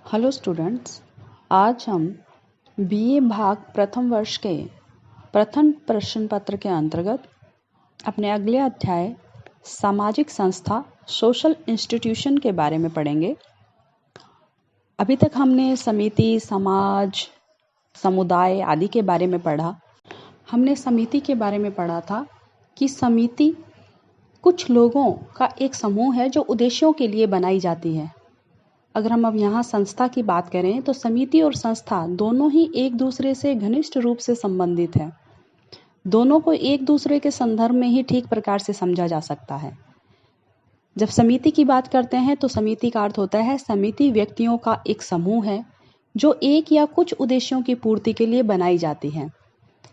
Hello students, आज हम BA भाग प्रथम वर्ष के प्रथम प्रश्न पत्र के अंतर्गत अपने अगले अध्याय सामाजिक संस्था सोशल इंस्टीट्यूशन के बारे में पढ़ेंगे। अभी तक हमने समिति, समाज, समुदाय आदि के बारे में पढ़ा। हमने समिति के बारे में पढ़ा था कि समिति कुछ लोगों का एक समूह है जो उद्देश्यों के लिए बनाई जाती है। अगर हम अब यहाँ संस्था की बात करें तो समिति और संस्था दोनों ही एक दूसरे से घनिष्ठ रूप से संबंधित है। दोनों को एक दूसरे के संदर्भ में ही ठीक प्रकार से समझा जा सकता है। जब समिति की बात करते हैं तो समिति का अर्थ होता है समिति व्यक्तियों का एक समूह है जो एक या कुछ उद्देश्यों की पूर्ति के लिए बनाई जाती है,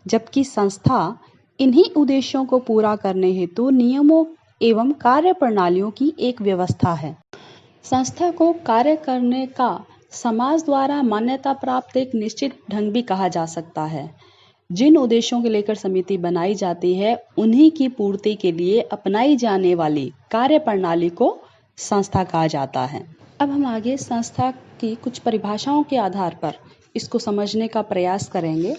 जबकि संस्था इन्हीं उद्देश्यों को पूरा करने हेतु नियमों एवं कार्य प्रणालियों की एक व्यवस्था है। संस्था को कार्य करने का समाज द्वारा मान्यता प्राप्त एक निश्चित ढंग भी कहा जा सकता है। जिन उद्देश्यों को लेकर समिति बनाई जाती है उन्हीं की पूर्ति के लिए अपनाई जाने वाली कार्य प्रणाली को संस्था कहा जाता है। अब हम आगे संस्था की कुछ परिभाषाओं के आधार पर इसको समझने का प्रयास करेंगे।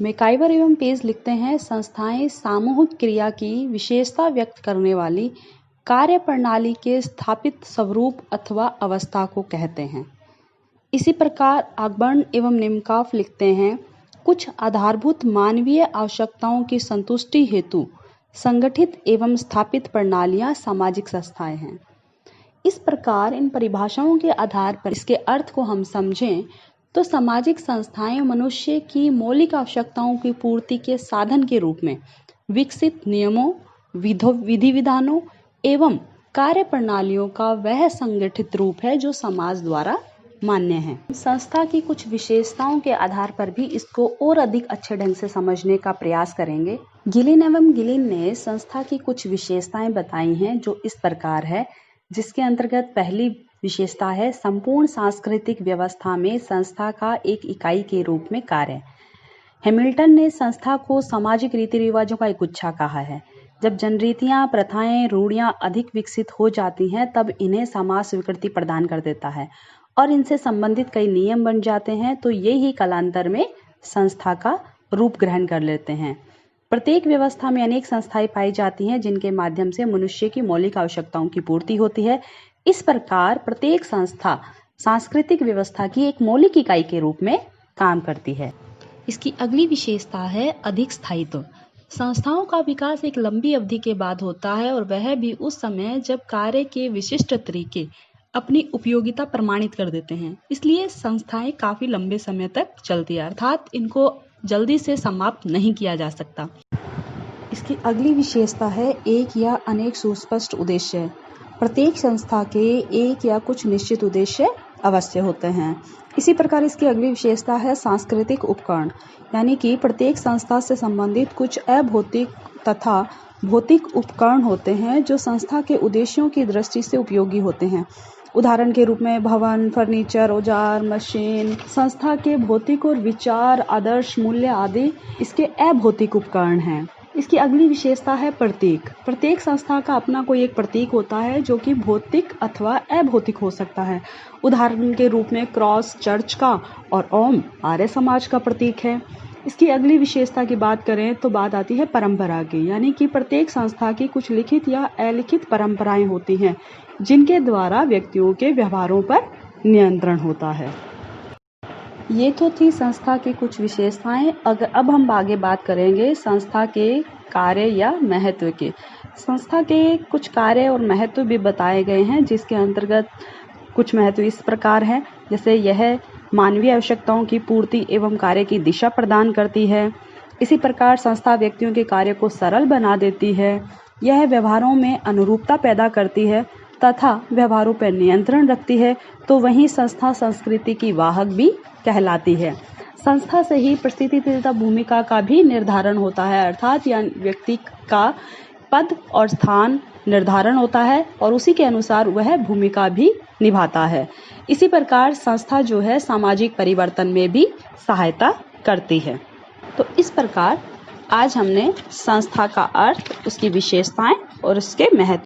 मैकाइवर एवं पेज लिखते हैं, संस्थाएं सामूहिक क्रिया की विशेषता व्यक्त करने वाली कार्य प्रणाली के स्थापित स्वरूप अथवा अवस्था को कहते हैं। इसी प्रकार आगबर्न एवं निमकॉफ लिखते हैं, कुछ आधारभूत मानवीय आवश्यकताओं की संतुष्टि हेतु संगठित एवं स्थापित प्रणालियां सामाजिक संस्थाएं हैं। इस प्रकार इन परिभाषाओं के आधार पर इसके अर्थ को हम समझें तो सामाजिक संस्थाएं मनुष्य की मौलिक आवश्यकताओं की पूर्ति के साधन के रूप में विकसित नियमों, विधि विधानों एवं कार्य प्रणालियों का वह संगठित रूप है जो समाज द्वारा मान्य है। संस्था की कुछ विशेषताओं के आधार पर भी इसको और अधिक अच्छे ढंग से समझने का प्रयास करेंगे। गिलिन एवं गिलिन ने संस्था की कुछ विशेषताएं बताई हैं जो इस प्रकार है, जिसके अंतर्गत पहली विशेषता है संपूर्ण सांस्कृतिक व्यवस्था में संस्था का एक इकाई के रूप में कार्य। हैमिल्टन ने संस्था को सामाजिक रीति रिवाजों का एक गुच्छा कहा है। जब जनरीतियां, प्रथाएं, रूढ़ियां अधिक विकसित हो जाती हैं तब इन्हें समाज स्वीकृति प्रदान कर देता है और इनसे संबंधित कई नियम बन जाते हैं, तो ये ही कालांतर में संस्था का रूप ग्रहण कर लेते हैं। प्रत्येक व्यवस्था में अनेक संस्थाएं पाई जाती हैं जिनके माध्यम से मनुष्य की मौलिक आवश्यकताओं की पूर्ति होती है। इस प्रकार प्रत्येक संस्था सांस्कृतिक व्यवस्था की एक मौलिक इकाई के रूप में काम करती है। इसकी अगली विशेषता है अधिक स्थायित्व। संस्थाओं का विकास एक लंबी अवधि के बाद होता है और वह भी उस समय जब कार्य के विशिष्ट तरीके अपनी उपयोगिता प्रमाणित कर देते हैं। इसलिए संस्थाएं काफी लंबे समय तक चलती है, अर्थात इनको जल्दी से समाप्त नहीं किया जा सकता। इसकी अगली विशेषता है एक या अनेक सुस्पष्ट उद्देश्य। प्रत्येक संस्था के एक या कुछ निश्चित उद्देश्य अवश्य होते हैं। इसी प्रकार इसकी अगली विशेषता है सांस्कृतिक उपकरण, यानी कि प्रत्येक संस्था से संबंधित कुछ अभौतिक तथा भौतिक उपकरण होते हैं जो संस्था के उद्देश्यों की दृष्टि से उपयोगी होते हैं। उदाहरण के रूप में भवन, फर्नीचर, औजार, मशीन संस्था के भौतिक और विचार, आदर्श, मूल्य आदि इसके अभौतिक उपकरण हैं। इसकी अगली विशेषता है प्रतीक। प्रत्येक संस्था का अपना कोई एक प्रतीक होता है जो कि भौतिक अथवा अभौतिक हो सकता है। उदाहरण के रूप में क्रॉस चर्च का और ओम आर्य समाज का प्रतीक है। इसकी अगली विशेषता की बात करें तो बात आती है परंपरा की, यानी कि प्रत्येक संस्था की कुछ लिखित या अलिखित परंपराएं होती हैं जिनके द्वारा व्यक्तियों के व्यवहारों पर नियंत्रण होता है। ये तो थी संस्था की कुछ विशेषताएं। अब हम आगे बात करेंगे संस्था के कार्य या महत्व के। संस्था के कुछ कार्य और महत्व भी बताए गए हैं, जिसके अंतर्गत कुछ महत्व इस प्रकार है, जैसे यह मानवीय आवश्यकताओं की पूर्ति एवं कार्य की दिशा प्रदान करती है। इसी प्रकार संस्था व्यक्तियों के कार्य को सरल बना देती है। यह व्यवहारों में अनुरूपता पैदा करती है तथा व्यवहारों पर नियंत्रण रखती है। तो वहीं संस्था संस्कृति की वाहक भी कहलाती है। संस्था से ही परिस्थिति तथा भूमिका का भी निर्धारण होता है, अर्थात व्यक्ति का पद और स्थान निर्धारण होता है और उसी के अनुसार वह भूमिका भी निभाता है। इसी प्रकार संस्था जो है सामाजिक परिवर्तन में भी सहायता करती है। तो इस प्रकार आज हमने संस्था का अर्थ, उसकी विशेषताएं और उसके महत्व